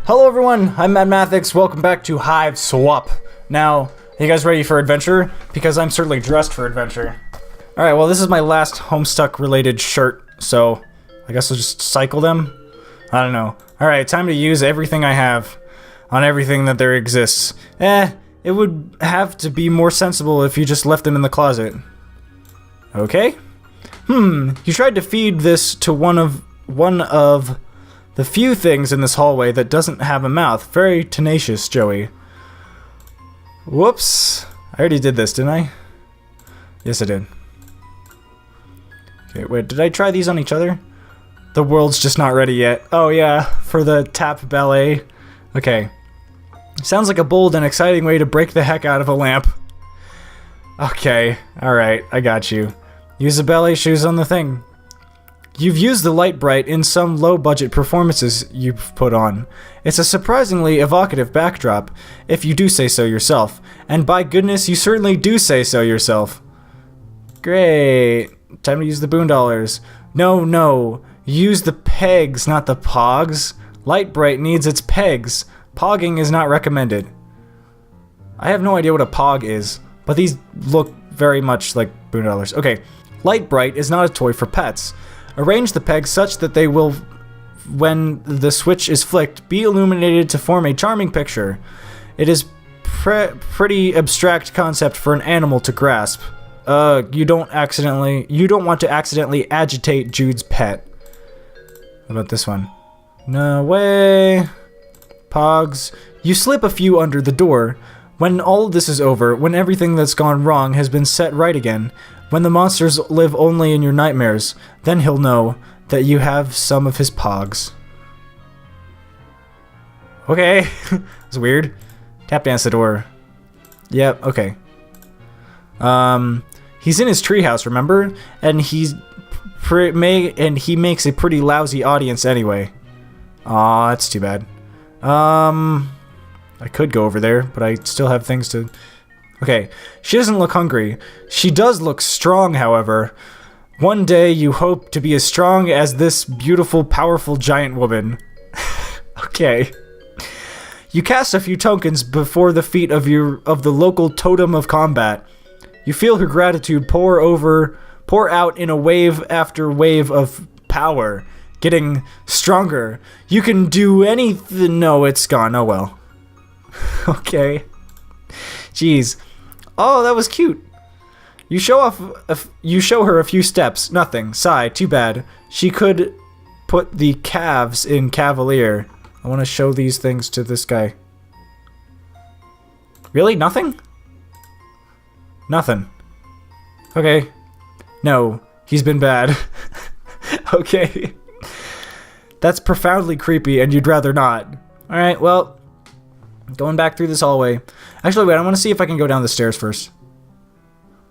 Hello everyone, I'm Mathematics. Welcome back to Hiveswap. Now, are you guys ready for adventure? Because I'm certainly dressed for adventure. Alright, well this is my last Homestuck related shirt, so I guess I'll just cycle them? I don't know. Alright, time to use everything I have on everything that there exists. It would have to be more sensible if you just left them in the closet. Okay? You tried to feed this to one of the few things in this hallway that doesn't have a mouth. Very tenacious, Joey. Whoops. I already did this, didn't I? Yes, I did. Okay, wait, did I try these on each other? The world's just not ready yet. Oh yeah, for the tap ballet. Okay. Sounds like a bold and exciting way to break the heck out of a lamp. Okay, alright, I got you. Use the ballet shoes on the thing. You've used the light bright in some low-budget performances you've put on. It's a surprisingly evocative backdrop, if you do say so yourself. And by goodness, you certainly do say so yourself. Great. Time to use the boondollars. No. Use the pegs, not the POGS. Light bright needs its pegs. Pogging is not recommended. I have no idea what a POG is, but these look very much like boondollars. Okay. Light bright is not a toy for pets. Arrange the pegs such that they will, when the switch is flicked, be illuminated to form a charming picture. It is pretty abstract concept for an animal to grasp. You don't want to accidentally agitate Jude's pet. What about this one? No way. Pogs. You slip a few under the door. When all of this is over, when everything that's gone wrong has been set right again, when the monsters live only in your nightmares, then he'll know that you have some of his pogs. Okay. That's weird. Tap dance the door. Yep, okay. He's in his treehouse, remember? And he makes a pretty lousy audience anyway. Aw, that's too bad. I could go over there, but I still have things to... Okay, she doesn't look hungry. She does look strong, however. One day you hope to be as strong as this beautiful, powerful giant woman. Okay. You cast a few tokens before the feet of the local totem of combat. You feel her gratitude pour out in a wave after wave of power, getting stronger. You can do anything. No, it's gone. Oh well. Okay. Jeez. Oh, that was cute. You show her a few steps. Nothing. Sigh. Too bad. She could put the calves in Cavalier. I want to show these things to this guy. Really? Nothing? Nothing. Okay. No. He's been bad. Okay. That's profoundly creepy and you'd rather not. Alright, well... Going back through this hallway. Actually, wait, I want to see if I can go down the stairs first.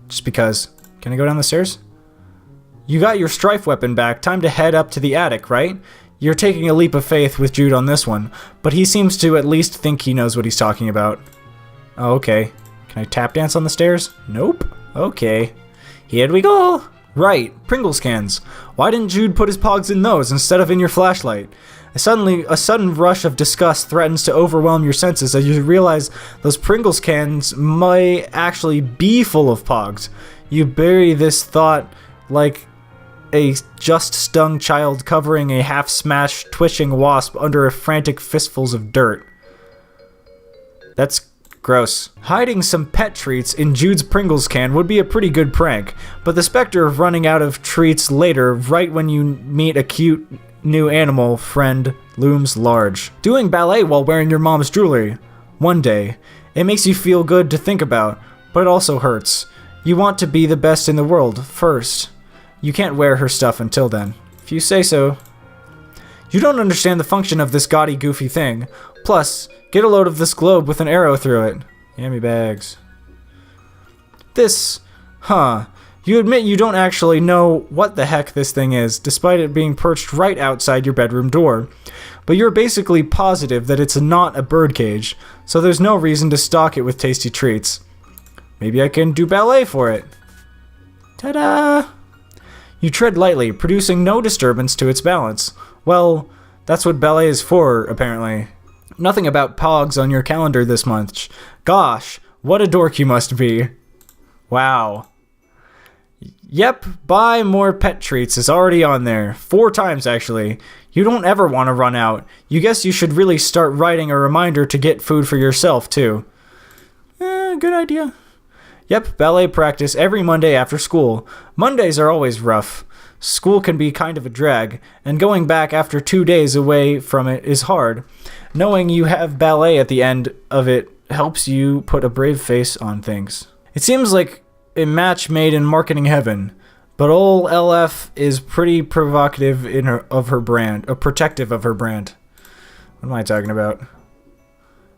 Just because. Can I go down the stairs? You got your strife weapon back. Time to head up to the attic, right? You're taking a leap of faith with Jude on this one, but he seems to at least think he knows what he's talking about. Oh, okay. Can I tap dance on the stairs? Nope. Okay. Here we go. Right, Pringles cans. Why didn't Jude put his pogs in those instead of in your flashlight? A sudden rush of disgust threatens to overwhelm your senses as you realize those Pringles cans might actually be full of pogs. You bury this thought like a just stung child covering a half-smashed, twitching wasp under a frantic fistfuls of dirt. That's gross. Hiding some pet treats in Jude's Pringles can would be a pretty good prank, but the specter of running out of treats later, right when you meet a cute new animal friend, looms large. Doing ballet while wearing your mom's jewelry. One day. It makes you feel good to think about, but it also hurts. You want to be the best in the world, first. You can't wear her stuff until then. If you say so. You don't understand the function of this gaudy, goofy thing. Plus, get a load of this globe with an arrow through it. Yummy bags. This... Huh. You admit you don't actually know what the heck this thing is, despite it being perched right outside your bedroom door. But you're basically positive that it's not a birdcage, so there's no reason to stock it with tasty treats. Maybe I can do ballet for it. Ta-da! You tread lightly, producing no disturbance to its balance. Well, that's what ballet is for, apparently. Nothing about POGS on your calendar this month. Gosh, what a dork you must be. Wow. Yep, buy more pet treats is already on there. 4 times, actually. You don't ever want to run out. You guess you should really start writing a reminder to get food for yourself, too. Good idea. Yep, ballet practice every Monday after school. Mondays are always rough. School can be kind of a drag, and going back after 2 days away from it is hard. Knowing you have ballet at the end of it helps you put a brave face on things. It seems like a match made in marketing heaven, but ol' LF is pretty provocative protective of her brand. What am I talking about?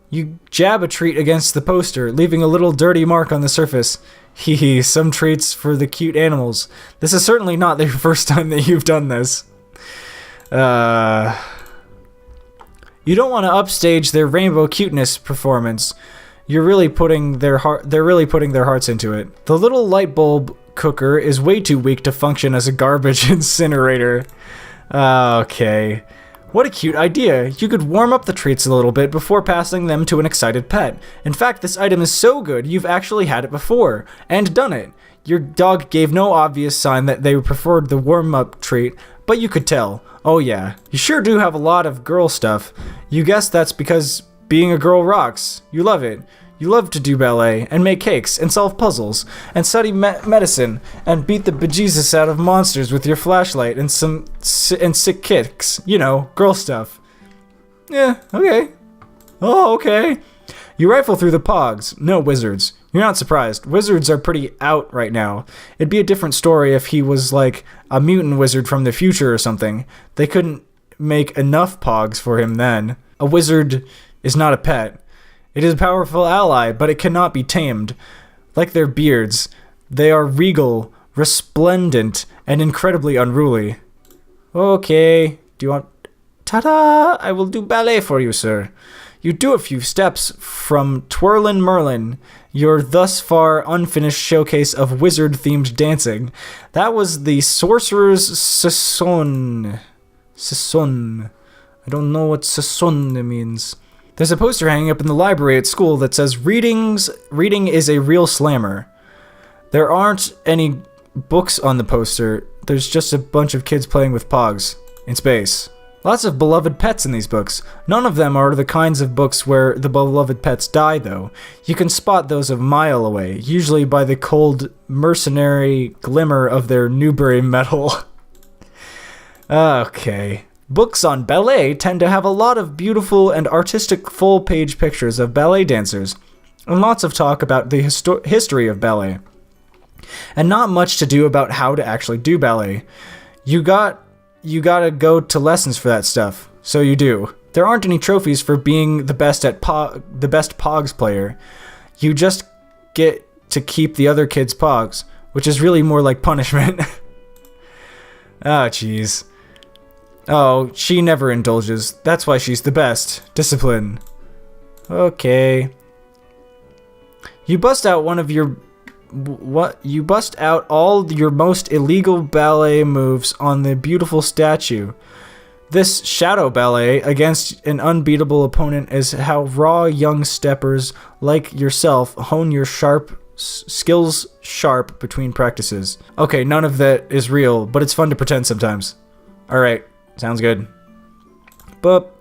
You jab a treat against the poster, leaving a little dirty mark on the surface. Hee, some treats for the cute animals. This is certainly not the first time that you've done this. You don't want to upstage their rainbow cuteness performance. They're really putting their hearts into it. The little light bulb cooker is way too weak to function as a garbage incinerator. Okay. What a cute idea. You could warm up the treats a little bit before passing them to an excited pet. In fact, this item is so good, you've actually had it before, and done it. Your dog gave no obvious sign that they preferred the warm-up treat, but you could tell. Oh yeah, you sure do have a lot of girl stuff. You guess that's because being a girl rocks. You love it. You love to do ballet, and make cakes, and solve puzzles, and study medicine, and beat the bejesus out of monsters with your flashlight and sick kicks. You know, girl stuff. Yeah, okay. Oh, okay. You rifle through the POGs. No wizards. You're not surprised. Wizards are pretty out right now. It'd be a different story if he was like a mutant wizard from the future or something. They couldn't make enough POGs for him then. A wizard is not a pet. It is a powerful ally, but it cannot be tamed. Like their beards, they are regal, resplendent, and incredibly unruly. Okay, do you want... Ta-da! I will do ballet for you, sir. You do a few steps from Twirlin' Merlin, your thus far unfinished showcase of wizard-themed dancing. That was the Sorcerer's Sesson. I don't know what Sesson means. There's a poster hanging up in the library at school that says, Reading is a real slammer. There aren't any books on the poster. There's just a bunch of kids playing with POGs in space. Lots of beloved pets in these books. None of them are the kinds of books where the beloved pets die, though. You can spot those a mile away, usually by the cold, mercenary glimmer of their Newbury metal. Okay. Books on ballet tend to have a lot of beautiful and artistic full-page pictures of ballet dancers, and lots of talk about the history of ballet, and not much to do about how to actually do ballet. You gotta go to lessons for that stuff, so you do. There aren't any trophies for being the best at the best POGs player. You just get to keep the other kids' POGs, which is really more like punishment. Oh, jeez. Oh, she never indulges. That's why she's the best. Discipline. Okay. You bust out you bust out all your most illegal ballet moves on the beautiful statue. This shadow ballet against an unbeatable opponent is how raw young steppers like yourself hone your skills sharp between practices. Okay, none of that is real, but it's fun to pretend sometimes. Alright. Sounds good. But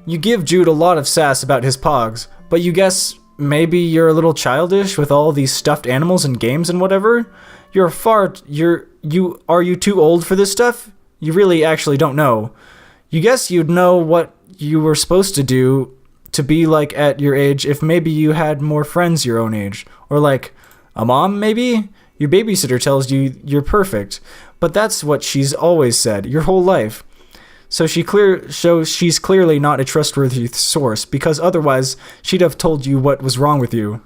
you give Jude a lot of sass about his POGs, but you guess maybe you're a little childish with all these stuffed animals and games and whatever? Are you too old for this stuff? You really actually don't know. You guess you'd know what you were supposed to do to be like at your age if maybe you had more friends your own age. Or like a mom, maybe? Your babysitter tells you you're perfect, but that's what she's always said your whole life. So she's clearly not a trustworthy source, because otherwise she'd have told you what was wrong with you.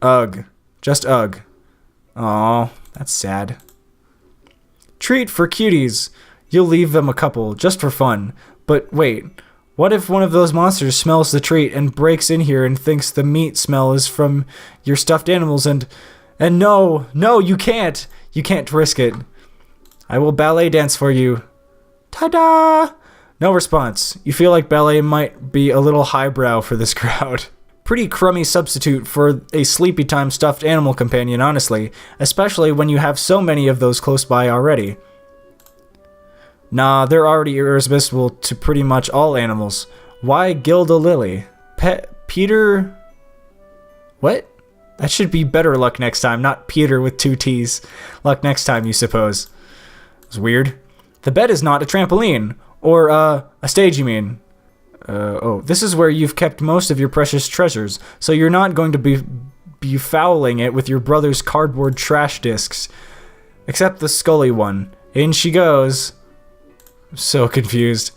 Ugh. Just ugh. Aw, that's sad. Treat for cuties. You'll leave them a couple, just for fun. But wait, what if one of those monsters smells the treat and breaks in here and thinks the meat smell is from your stuffed animals and no, you can't. You can't risk it. I will ballet dance for you. Ta-da! No response. You feel like ballet might be a little highbrow for this crowd. Pretty crummy substitute for a sleepy time stuffed animal companion, honestly, especially when you have so many of those close by already. Nah, they're already irresistible to pretty much all animals. Why Gilda Lily? Peter... What? That should be better luck next time, not Peter with 2 T's. Luck next time, you suppose. It's weird. The bed is not a trampoline. Or, a stage, you mean. Oh, this is where you've kept most of your precious treasures, so you're not going to be befouling it with your brother's cardboard trash discs. Except the Scully one. In she goes. I'm so confused.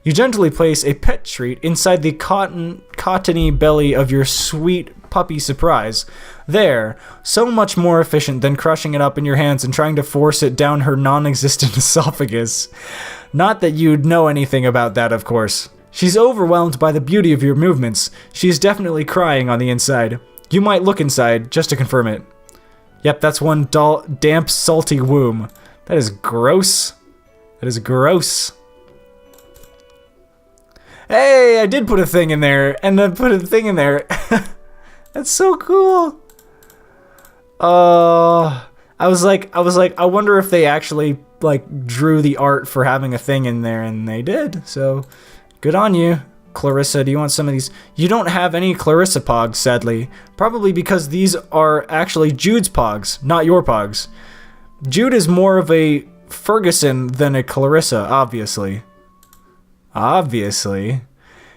You gently place a pet treat inside the cottony belly of your sweet puppy surprise. There, so much more efficient than crushing it up in your hands and trying to force it down her non-existent esophagus. Not that you'd know anything about that, of course. She's overwhelmed by the beauty of your movements. She's definitely crying on the inside. You might look inside, just to confirm it. Yep, that's one damp, salty womb. That is gross. That is gross. Hey, I did put a thing in there, and I put a thing in there. That's so cool. I was like, I wonder if they actually, like, drew the art for having a thing in there, and they did, so... Good on you. Clarissa, do you want some of these? You don't have any Clarissa Pogs, sadly. Probably because these are actually Jude's Pogs, not your Pogs. Jude is more of a Ferguson than a Clarissa, obviously. Obviously.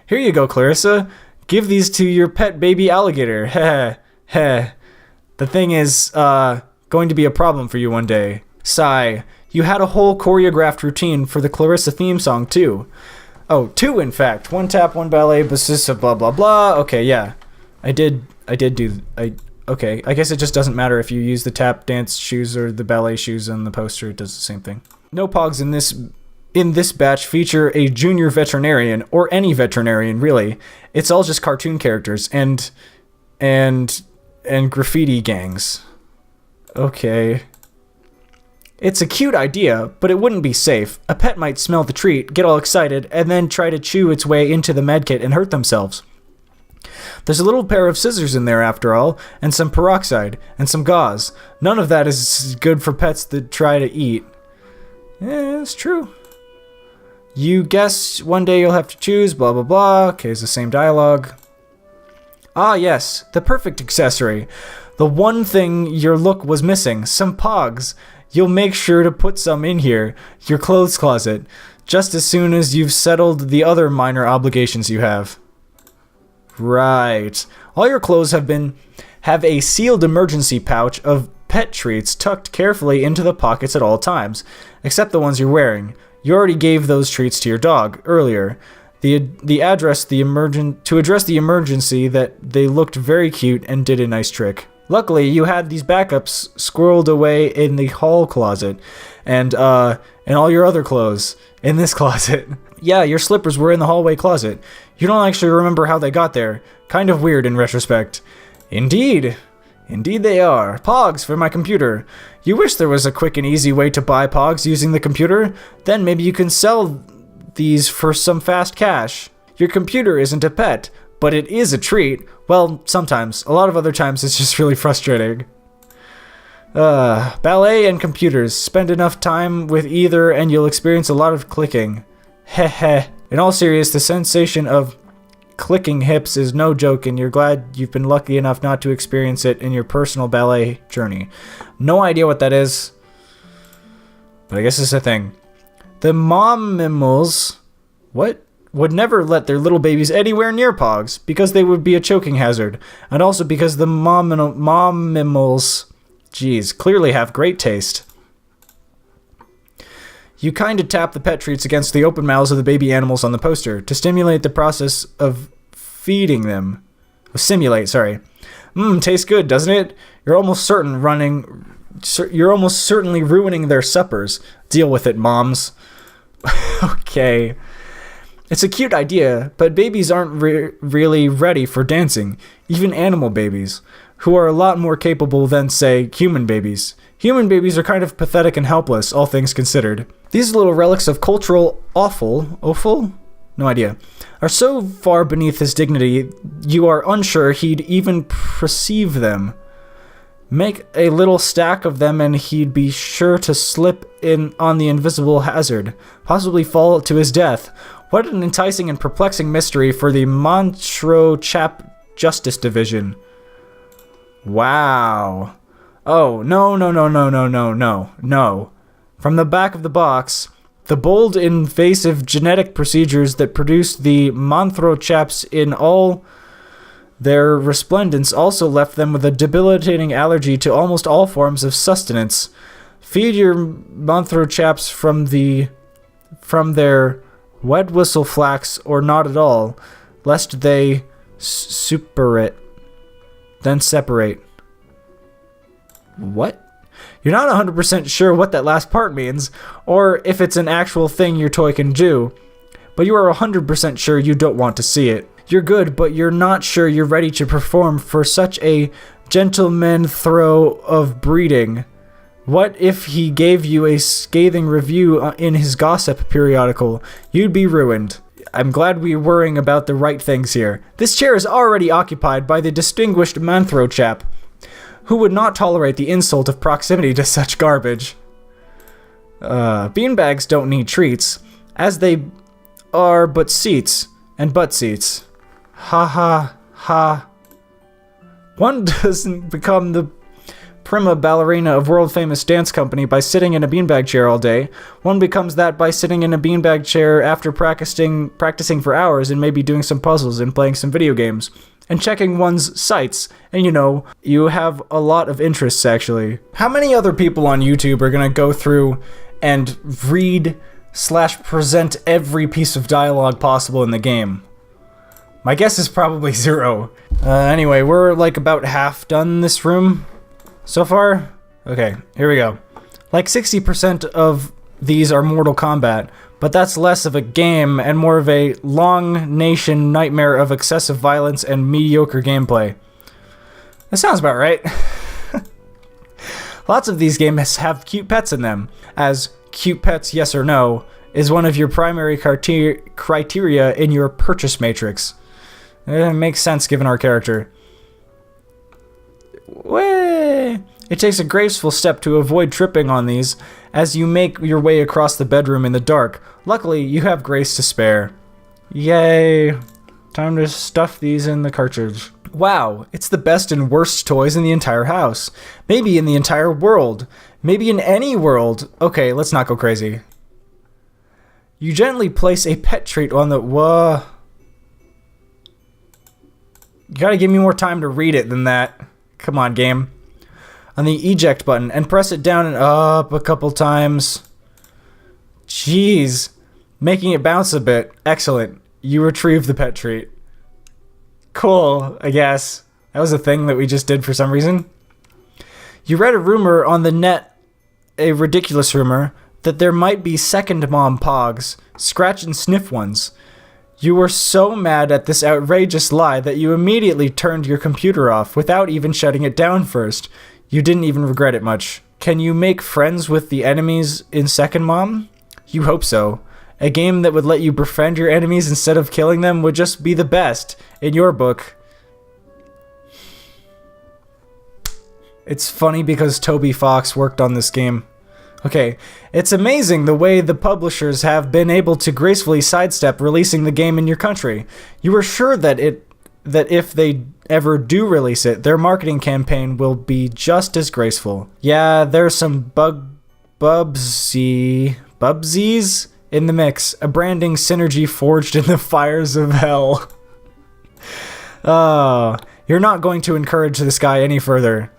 Here you go, Clarissa. Give these to your pet baby alligator. Heh heh. The thing is, going to be a problem for you one day. Sigh. You had a whole choreographed routine for the Clarissa theme song, too. Oh, 2 in fact. 1 tap, 1 ballet, bassista, blah blah blah. Okay, yeah. I did do... Okay, I guess it just doesn't matter if you use the tap dance shoes or the ballet shoes on the poster. It does the same thing. No Pogs in this batch feature a junior veterinarian, or any veterinarian, really. It's all just cartoon characters and graffiti gangs. Okay. It's a cute idea, but it wouldn't be safe. A pet might smell the treat, get all excited, and then try to chew its way into the medkit and hurt themselves. There's a little pair of scissors in there after all, and some peroxide, and some gauze. None of that is good for pets that try to eat. Yeah, it's true. You guess one day you'll have to choose, blah blah blah. Okay, it's the same dialogue. Ah yes, the perfect accessory. The one thing your look was missing, some Pogs. You'll make sure to put some in here, your clothes closet, just as soon as you've settled the other minor obligations you have. Right. All your clothes have a sealed emergency pouch of pet treats tucked carefully into the pockets at all times, except the ones you're wearing. You already gave those treats to your dog earlier. To address the emergency that they looked very cute and did a nice trick. Luckily, you had these backups squirreled away in the hall closet, and all your other clothes in this closet. Yeah, your slippers were in the hallway closet. You don't actually remember how they got there. Kind of weird in retrospect. Indeed. Indeed they are. Pogs for my computer. You wish there was a quick and easy way to buy Pogs using the computer? Then maybe you can sell these for some fast cash. Your computer isn't a pet, but it is a treat. Well, sometimes. A lot of other times it's just really frustrating. Ballet and computers. Spend enough time with either and you'll experience a lot of clicking. Heh heh. In all seriousness, the sensation of clicking hips is no joke, and you're glad you've been lucky enough not to experience it in your personal ballet journey. No idea what that is, but I guess it's a thing. The mom mammals... What? Would never let their little babies anywhere near Pogs because they would be a choking hazard, and also because the mom mammals, geez, clearly have great taste. You kind of tap the pet treats against the open mouths of the baby animals on the poster to stimulate the process of feeding them. Simulate, sorry. Tastes good, doesn't it? You're almost certainly ruining their suppers. Deal with it, moms. Okay. It's a cute idea, but babies aren't really ready for dancing, even animal babies. who are a lot more capable than, say, human babies. Human babies are kind of pathetic and helpless, all things considered. These little relics of cultural offal? No idea. Are so far beneath his dignity, you are unsure he'd even perceive them. Make a little stack of them and he'd be sure to slip in on the invisible hazard, possibly fall to his death. What an enticing and perplexing mystery for the Montreux Chap Justice Division. Wow. Oh, no. From the back of the box, the bold, invasive genetic procedures that produced the Montreux chaps in all their resplendence also left them with a debilitating allergy to almost all forms of sustenance. Feed your Montreux chaps from their wet whistle flax or not at all, lest they suppurate, then separate. What? You're not 100% sure what that last part means, or if it's an actual thing your toy can do, but you are 100% sure you don't want to see it. You're good, but you're not sure you're ready to perform for such a gentleman throw of breeding. What if he gave you a scathing review in his gossip periodical? You'd be ruined. I'm glad we're worrying about the right things here. This chair is already occupied by the distinguished Montreux chap, who would not tolerate the insult of proximity to such garbage. Beanbags don't need treats, as they are but seats, and butt seats. Ha ha ha. One doesn't become the prima ballerina of world-famous dance company by sitting in a beanbag chair all day. One becomes that by sitting in a beanbag chair after practicing for hours and maybe doing some puzzles and playing some video games. And checking one's sites, and you have a lot of interests, actually. How many other people on YouTube are gonna go through and read/present every piece of dialogue possible in the game? My guess is probably 0. Anyway, we're like about half done this room so far. Okay, here we go. Like 60% of these are Mortal Kombat, but that's less of a game and more of a long nation nightmare of excessive violence and mediocre gameplay. That sounds about right. Lots of these games have cute pets in them, as cute pets yes or no is one of your primary criteria in your purchase matrix. It makes sense given our character. Way. It takes a graceful step to avoid tripping on these as you make your way across the bedroom in the dark. Luckily, you have grace to spare. Yay. Time to stuff these in the cartridge. Wow, it's the best and worst toys in the entire house. Maybe in the entire world. Maybe in any world. Okay, let's not go crazy. You gently place a pet treat on the... Whoa. You gotta give me more time to read it than that. Come on, game. On the eject button and press it down and up a couple times. Jeez. Making it bounce a bit. Excellent. You retrieve the pet treat. Cool, I guess. That was a thing that we just did for some reason. You read a rumor on the net, a ridiculous rumor, that there might be second mom POGs, scratch and sniff ones. You were so mad at this outrageous lie that you immediately turned your computer off without even shutting it down first. You didn't even regret it much. Can you make friends with the enemies in Second Mom? You hope so. A game that would let you befriend your enemies instead of killing them would just be the best, in your book. It's funny because Toby Fox worked on this game. Okay, it's amazing the way the publishers have been able to gracefully sidestep releasing the game in your country. You were sure that if they ever do release it, their marketing campaign will be just as graceful. Yeah, there's some bubsies in the mix. A branding synergy forged in the fires of hell. Oh, you're not going to encourage this guy any further.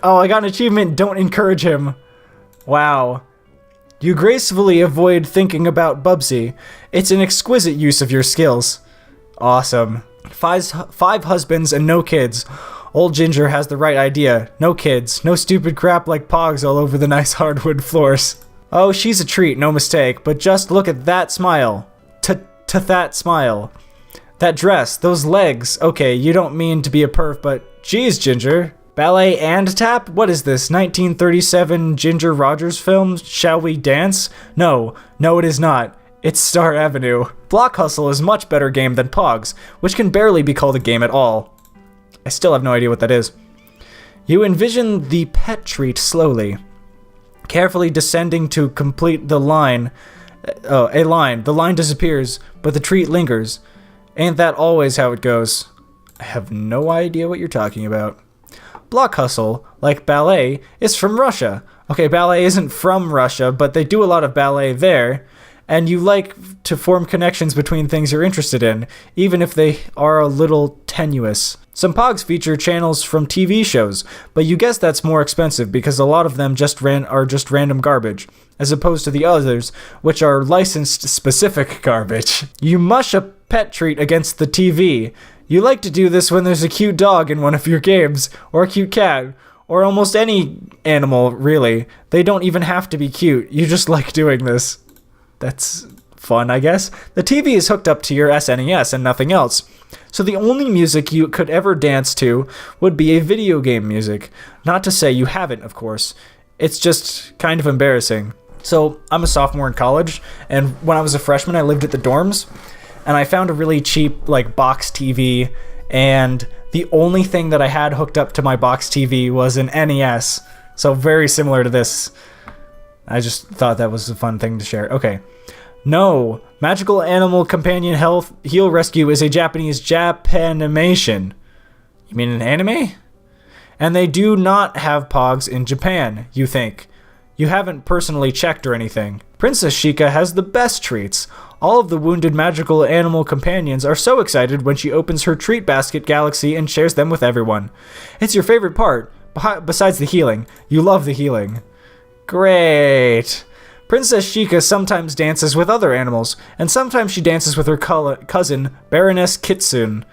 Oh, I got an achievement. Don't encourage him. Wow. You gracefully avoid thinking about Bubsy. It's an exquisite use of your skills. Awesome. Five husbands and no kids. Old Ginger has the right idea. No kids. No stupid crap like POGs all over the nice hardwood floors. Oh, she's a treat, no mistake. But just look at that smile. That smile. That dress, those legs. Okay, you don't mean to be a perv, but geez, Ginger. Ballet and tap? What is this, 1937 Ginger Rogers film? Shall we dance? No, it is not. It's Star Avenue. Block Hustle is a much better game than POGS, which can barely be called a game at all. I still have no idea what that is. You envision the pet treat slowly, carefully descending to complete the line. A line. The line disappears, but the treat lingers. Ain't that always how it goes? I have no idea what you're talking about. Block Hustle, like ballet, is from Russia. Okay, ballet isn't from Russia, but they do a lot of ballet there, and you like to form connections between things you're interested in, even if they are a little tenuous. Some POGs feature channels from TV shows, but you guess that's more expensive because a lot of them are just random garbage, as opposed to the others, which are licensed specific garbage. You mush a pet treat against the TV. You like to do this when there's a cute dog in one of your games, or a cute cat, or almost any animal, really. They don't even have to be cute, you just like doing this. That's fun, I guess. The TV is hooked up to your SNES and nothing else, so the only music you could ever dance to would be a video game music. Not to say you haven't, of course. It's just kind of embarrassing. So, I'm a sophomore in college, and when I was a freshman, I lived at the dorms, and I found a really cheap, box TV, and the only thing that I had hooked up to my box TV was an NES, so very similar to this. I just thought that was a fun thing to share. Okay. No, Magical Animal Companion Heal Rescue is a Japanese Japanimation. You mean an anime? And they do not have POGs in Japan, you think. You haven't personally checked or anything. Princess Sheikah has the best treats. All of the wounded magical animal companions are so excited when she opens her treat basket galaxy and shares them with everyone. It's your favorite part, besides the healing. You love the healing. Great. Princess Sheikah sometimes dances with other animals, and sometimes she dances with her cousin, Baroness Kitsune.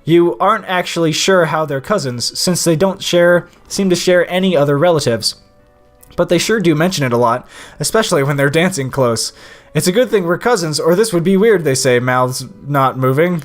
You aren't actually sure how they're cousins, since they don't seem to share any other relatives. But they sure do mention it a lot, especially when they're dancing close. It's a good thing we're cousins, or this would be weird, they say, mouths not moving.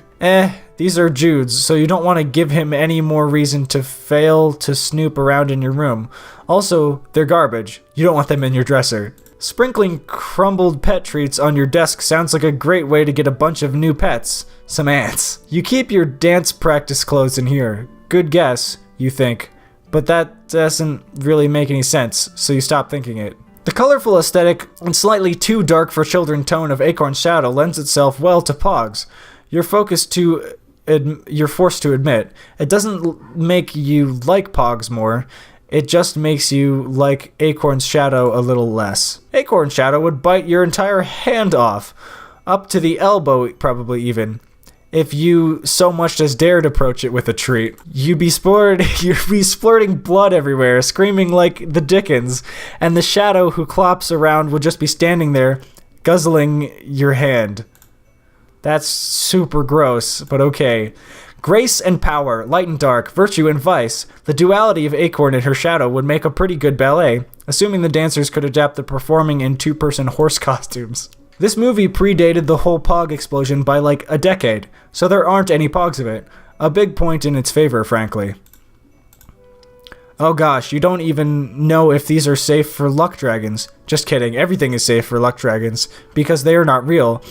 These are Jude's, so you don't want to give him any more reason to fail to snoop around in your room. Also, they're garbage. You don't want them in your dresser. Sprinkling crumbled pet treats on your desk sounds like a great way to get a bunch of new pets. Some ants. You keep your dance practice clothes in here. Good guess, you think. But that doesn't really make any sense, so you stop thinking it. The colorful aesthetic and slightly too dark for children tone of Acorn's Shadow lends itself well to POGs. You're forced to admit, it doesn't make you like POGs more. It just makes you like Acorn's Shadow a little less. Acorn's Shadow would bite your entire hand off, up to the elbow probably even, if you so much as dared approach it with a treat. You'd be splurting blood everywhere, screaming like the Dickens, and the shadow who clops around would just be standing there, guzzling your hand. That's super gross, but okay. Grace and power, light and dark, virtue and vice. The duality of Acorn and her shadow would make a pretty good ballet, assuming the dancers could adapt the performing in two-person horse costumes. This movie predated the whole POG explosion by a decade, so there aren't any POGs of it. A big point in its favor, frankly. Oh gosh, you don't even know if these are safe for luck dragons. Just kidding, everything is safe for luck dragons, because they are not real,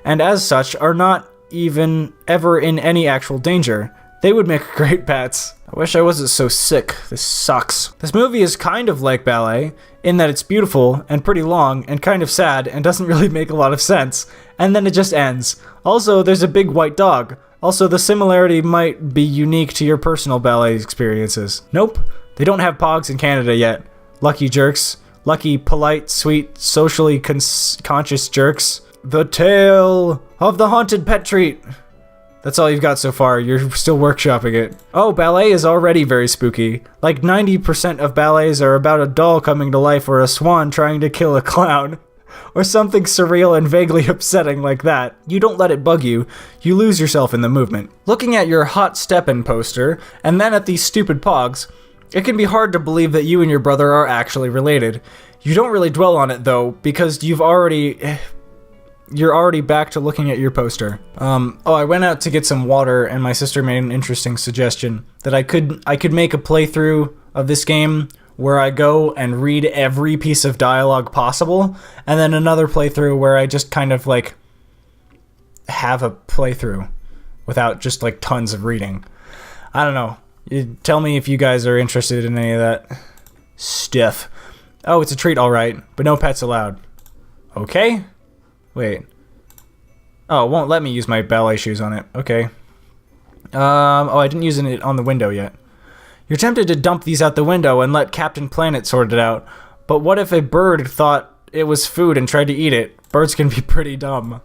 and as such are not even ever in any actual danger. They would make great pets. I wish I wasn't so sick. This sucks. This movie is kind of like ballet, in that it's beautiful and pretty long and kind of sad and doesn't really make a lot of sense, and then it just ends. Also, there's a big white dog. Also, the similarity might be unique to your personal ballet experiences. Nope, they don't have POGs in Canada yet. Lucky jerks. Lucky, polite, sweet, socially conscious jerks. The Tale of the Haunted Pet Treat. That's all you've got so far. You're still workshopping it. Oh, ballet is already very spooky. 90% of ballets are about a doll coming to life or a swan trying to kill a clown. Or something surreal and vaguely upsetting like that. You don't let it bug you. You lose yourself in the movement. Looking at your Hot Steppin' poster, and then at these stupid POGs, it can be hard to believe that you and your brother are actually related. You don't really dwell on it, though, because you've already... you're already back to looking at your poster. Oh, I went out to get some water, and my sister made an interesting suggestion that I could make a playthrough of this game where I go and read every piece of dialogue possible, and then another playthrough where I just kind of like have a playthrough without just like tons of reading. I don't know. You tell me if you guys are interested in any of that stuff. Oh, it's a treat, all right, but no pets allowed. Okay. Wait. Oh, it won't let me use my ballet shoes on it. Okay. Oh, I didn't use it on the window yet. You're tempted to dump these out the window and let Captain Planet sort it out. But what if a bird thought it was food and tried to eat it? Birds can be pretty dumb.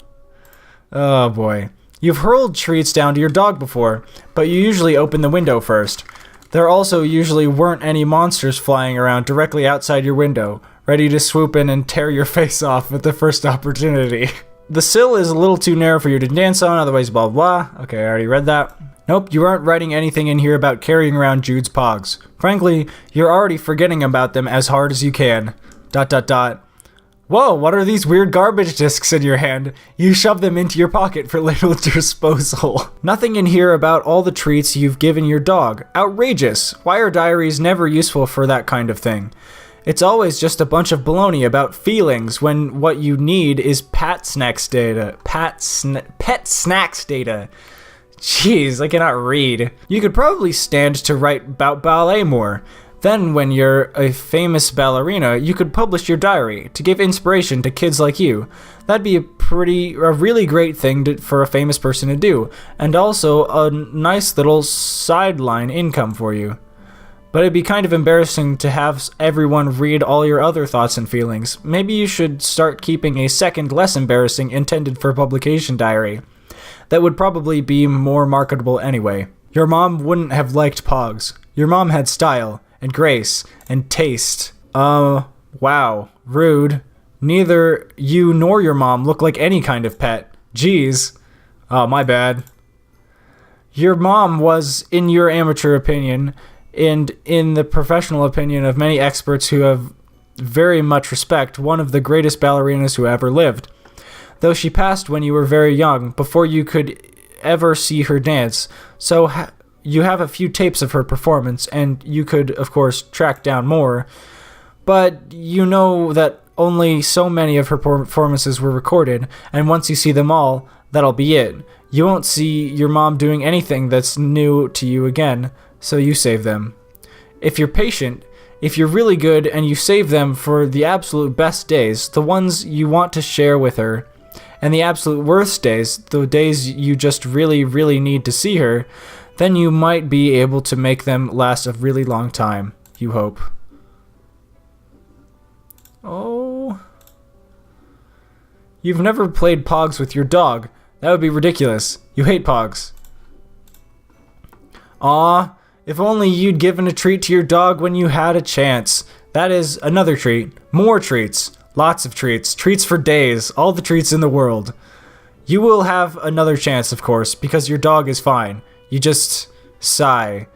Oh boy. You've hurled treats down to your dog before, but you usually open the window first. There also usually weren't any monsters flying around directly outside your window, ready to swoop in and tear your face off at the first opportunity. The sill is a little too narrow for you to dance on, otherwise blah blah. Okay, I already read that. Nope, you aren't writing anything in here about carrying around Jude's POGs. Frankly, you're already forgetting about them as hard as you can. ... Whoa, what are these weird garbage discs in your hand? You shove them into your pocket for later disposal. Nothing in here about all the treats you've given your dog. Outrageous. Why are diaries never useful for that kind of thing? It's always just a bunch of baloney about feelings when what you need is pet snacks data. Pet snacks data. Jeez, I cannot read. You could probably stand to write about ballet more. Then when you're a famous ballerina, you could publish your diary to give inspiration to kids like you. That'd be a really great thing for a famous person to do, and also a nice little sideline income for you. But it'd be kind of embarrassing to have everyone read all your other thoughts and feelings. Maybe you should start keeping a second, less embarrassing, intended for publication diary. That would probably be more marketable anyway. Your mom wouldn't have liked POGs. Your mom had style, and grace, and taste. Wow. Rude. Neither you nor your mom look like any kind of pet. Jeez. Oh, my bad. Your mom was, in your amateur opinion, and in the professional opinion of many experts who have very much respect, one of the greatest ballerinas who ever lived. Though she passed when you were very young, before you could ever see her dance, so you have a few tapes of her performance, and you could, of course, track down more, but you know that only so many of her performances were recorded, and once you see them all, that'll be it. You won't see your mom doing anything that's new to you again, so you save them. If you're patient, if you're really good and you save them for the absolute best days, the ones you want to share with her, and the absolute worst days, the days you just really, really need to see her, then you might be able to make them last a really long time. You hope. Oh. You've never played POGs with your dog. That would be ridiculous. You hate POGs. Aw, if only you'd given a treat to your dog when you had a chance. That is another treat. More treats. Lots of treats. Treats for days. All the treats in the world. You will have another chance, of course, because your dog is fine. You just sigh.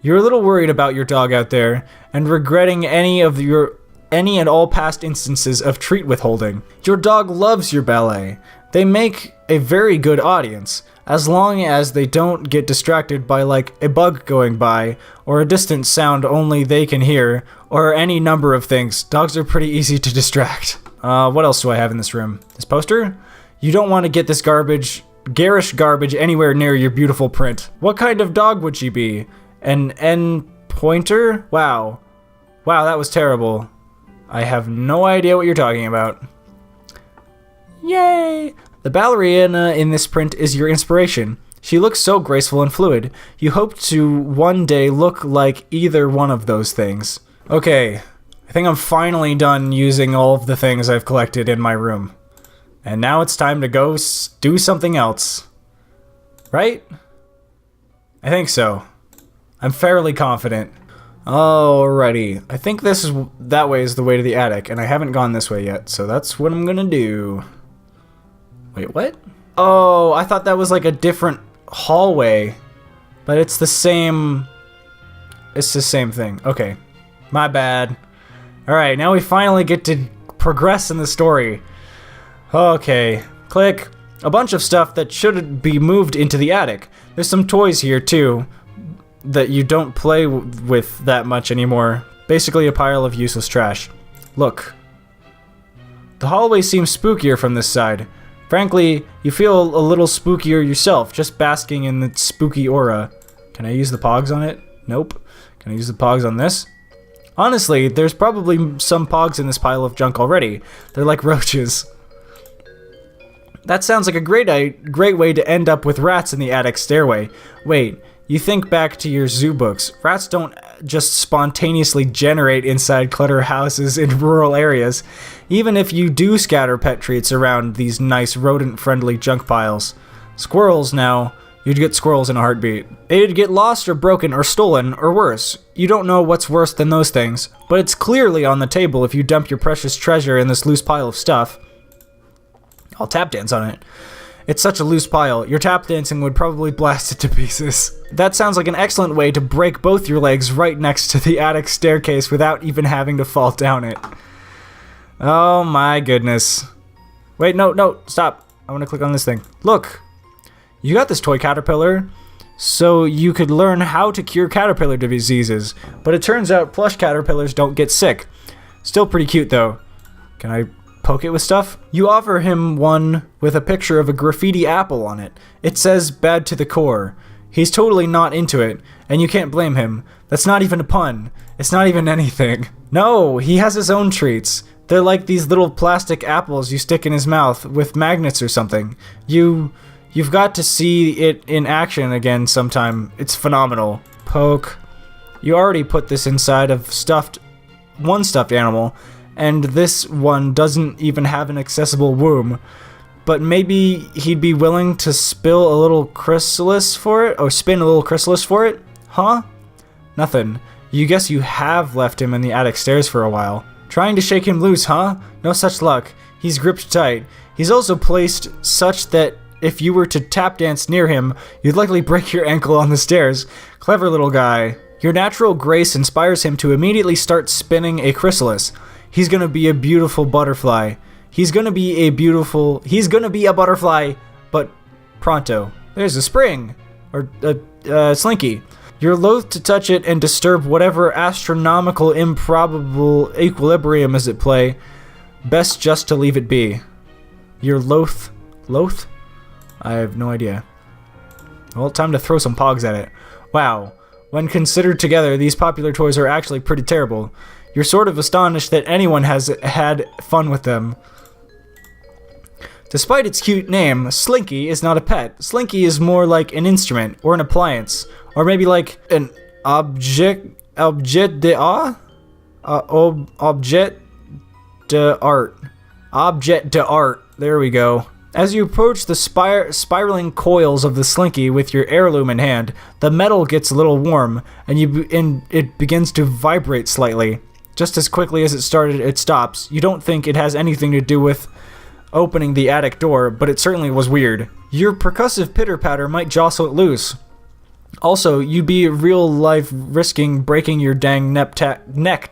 You're a little worried about your dog out there, and regretting any and all past instances of treat withholding. Your dog loves your ballet. They make a very good audience, as long as they don't get distracted by like a bug going by, or a distant sound only they can hear, or any number of things. Dogs are pretty easy to distract. What else do I have in this room? This poster? You don't want to get this garish garbage anywhere near your beautiful print. What kind of dog would she be? An N pointer? Wow. Wow, that was terrible. I have no idea what you're talking about. Yay! The ballerina in this print is your inspiration. She looks so graceful and fluid. You hope to one day look like either one of those things. Okay, I think I'm finally done using all of the things I've collected in my room. And now it's time to go do something else. Right? I think so. I'm fairly confident. Alrighty. I think that way is the way to the attic, and I haven't gone this way yet, so that's what I'm gonna do. Wait, what? Oh, I thought that was like a different hallway. But it's the same... It's the same thing. Okay. My bad. Alright, now we finally get to progress in the story. Okay. Click. A bunch of stuff that should be moved into the attic. There's some toys here too that you don't play with that much anymore. Basically a pile of useless trash. Look. The hallway seems spookier from this side. Frankly, you feel a little spookier yourself, just basking in the spooky aura. Can I use the POGS on it? Nope. Can I use the POGS on this? Honestly, there's probably some POGS in this pile of junk already. They're like roaches. That sounds like a great way to end up with rats in the attic stairway. Wait, you think back to your zoo books. Rats don't just spontaneously generate inside clutter houses in rural areas, even if you do scatter pet treats around these nice rodent-friendly junk piles. Squirrels now, you'd get squirrels in a heartbeat. They'd get lost or broken or stolen, or worse. You don't know what's worse than those things, but it's clearly on the table if you dump your precious treasure in this loose pile of stuff. I'll tap dance on it. It's such a loose pile, your tap dancing would probably blast it to pieces. That sounds like an excellent way to break both your legs right next to the attic staircase without even having to fall down it. Oh my goodness. Wait, no, stop. I want to click on this thing. Look! You got this toy caterpillar, so you could learn how to cure caterpillar diseases, but it turns out plush caterpillars don't get sick. Still pretty cute though. Can I poke it with stuff? You offer him one with a picture of a graffiti apple on it. It says bad to the core. He's totally not into it, and you can't blame him. That's not even a pun. It's not even anything. No, he has his own treats. They're like these little plastic apples you stick in his mouth with magnets or something. You've got to see it in action again sometime. It's phenomenal. Poke. You already put this inside of one stuffed animal, and this one doesn't even have an accessible womb. But maybe he'd be willing to spill a little chrysalis for it? Or spin a little chrysalis for it? Huh? Nothing. You guess you have left him in the attic stairs for a while. Trying to shake him loose, huh? No such luck. He's gripped tight. He's also placed such that if you were to tap dance near him, you'd likely break your ankle on the stairs. Clever little guy. Your natural grace inspires him to immediately start spinning a chrysalis. He's gonna be a beautiful butterfly. He's gonna be a butterfly, but pronto. There's a spring. Or a slinky. You're loath to touch it and disturb whatever astronomical improbable equilibrium is at play. Best just to leave it be. You're loath? Loath? I have no idea. Well, time to throw some pogs at it. Wow. When considered together, these popular toys are actually pretty terrible. You're sort of astonished that anyone has had fun with them. Despite its cute name, Slinky is not a pet. Slinky is more like an instrument, or an appliance, or maybe like an objet d'art? Objet d'art. Object d'art. There we go. As you approach the spiraling coils of the Slinky with your heirloom in hand, the metal gets a little warm, and it begins to vibrate slightly. Just as quickly as it started, it stops. You don't think it has anything to do with opening the attic door, but it certainly was weird. Your percussive pitter-patter might jostle it loose. Also, you'd be real life risking breaking your dang neck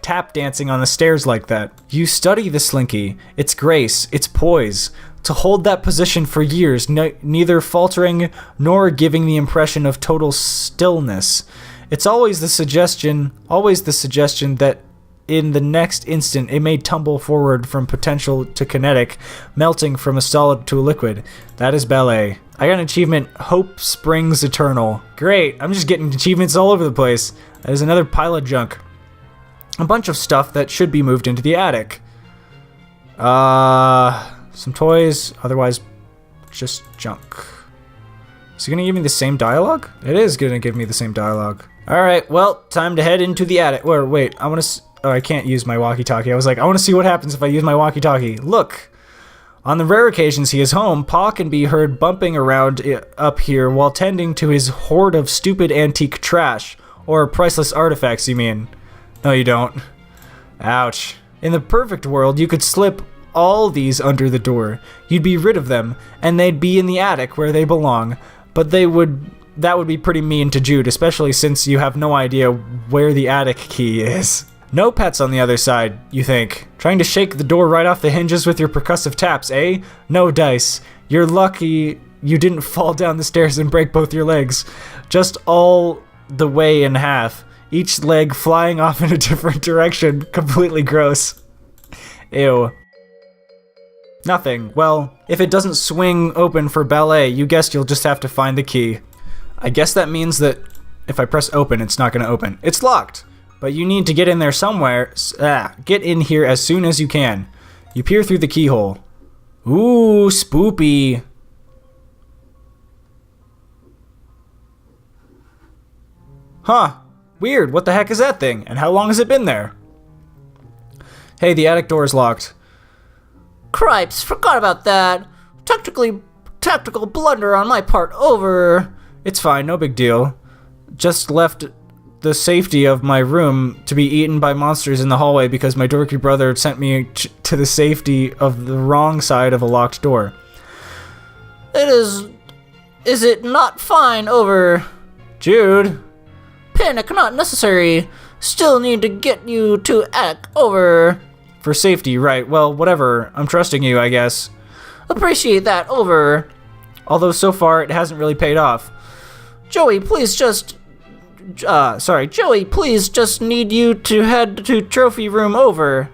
tap dancing on the stairs like that. You study the Slinky, its grace, its poise, to hold that position for years, neither faltering nor giving the impression of total stillness. It's always the suggestion that in the next instant it may tumble forward from potential to kinetic, melting from a solid to a liquid. That is ballet. I got an achievement, Hope Springs Eternal. Great, I'm just getting achievements all over the place. There's another pile of junk. A bunch of stuff that should be moved into the attic. Some toys, otherwise just junk. Is it gonna give me the same dialogue? It is gonna give me the same dialogue. Alright, well, time to head into the attic. Wait, I can't use my walkie-talkie. I was like, I want to see what happens if I use my walkie-talkie. Look! On the rare occasions he is home, Pa can be heard bumping around up here while tending to his hoard of stupid antique trash. Or priceless artifacts, you mean. No, you don't. Ouch. In the perfect world, you could slip all these under the door. You'd be rid of them, and they'd be in the attic where they belong. But that would be pretty mean to Jude, especially since you have no idea where the attic key is. No pets on the other side, you think. Trying to shake the door right off the hinges with your percussive taps, eh? No dice. You're lucky you didn't fall down the stairs and break both your legs. Just all the way in half. Each leg flying off in a different direction. Completely gross. Ew. Nothing. Well, if it doesn't swing open for ballet, you guessed you'll just have to find the key. I guess that means that if I press open, it's not going to open. It's locked, but you need to get in there somewhere. Get in here as soon as you can. You peer through the keyhole. Ooh, spoopy. Huh. Weird. What the heck is that thing? And how long has it been there? Hey, the attic door is locked. Cripes, forgot about that. Tactical blunder on my part, over. It's fine, no big deal. Just left the safety of my room to be eaten by monsters in the hallway because my dorky brother sent me to the safety of the wrong side of a locked door. Is it not fine, over? Jude? Panic not necessary. Still need to get you to attic, over. For safety, right. Well, whatever. I'm trusting you, I guess. Appreciate that, over. Although so far it hasn't really paid off. Joey, please just need you to head to trophy room, over.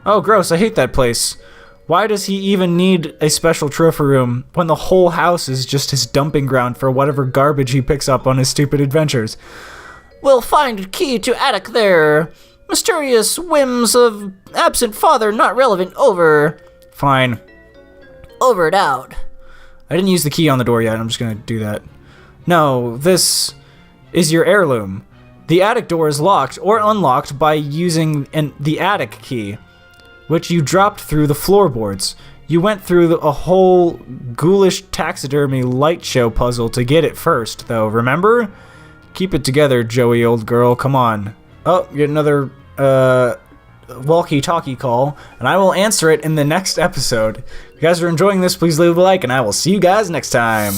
Oh, gross. I hate that place. Why does he even need a special trophy room when the whole house is just his dumping ground for whatever garbage he picks up on his stupid adventures? We'll find key to attic there. Mysterious whims of absent father not relevant, over. Fine. Over it out. I didn't use the key on the door yet. I'm just gonna do that. No, this is your heirloom. The attic door is locked or unlocked by using the attic key, which you dropped through the floorboards. You went through a whole ghoulish taxidermy light show puzzle to get it first, though, remember? Keep it together, Joey, old girl, come on. Oh, get another walkie-talkie call, and I will answer it in the next episode. If you guys are enjoying this, please leave a like, and I will see you guys next time.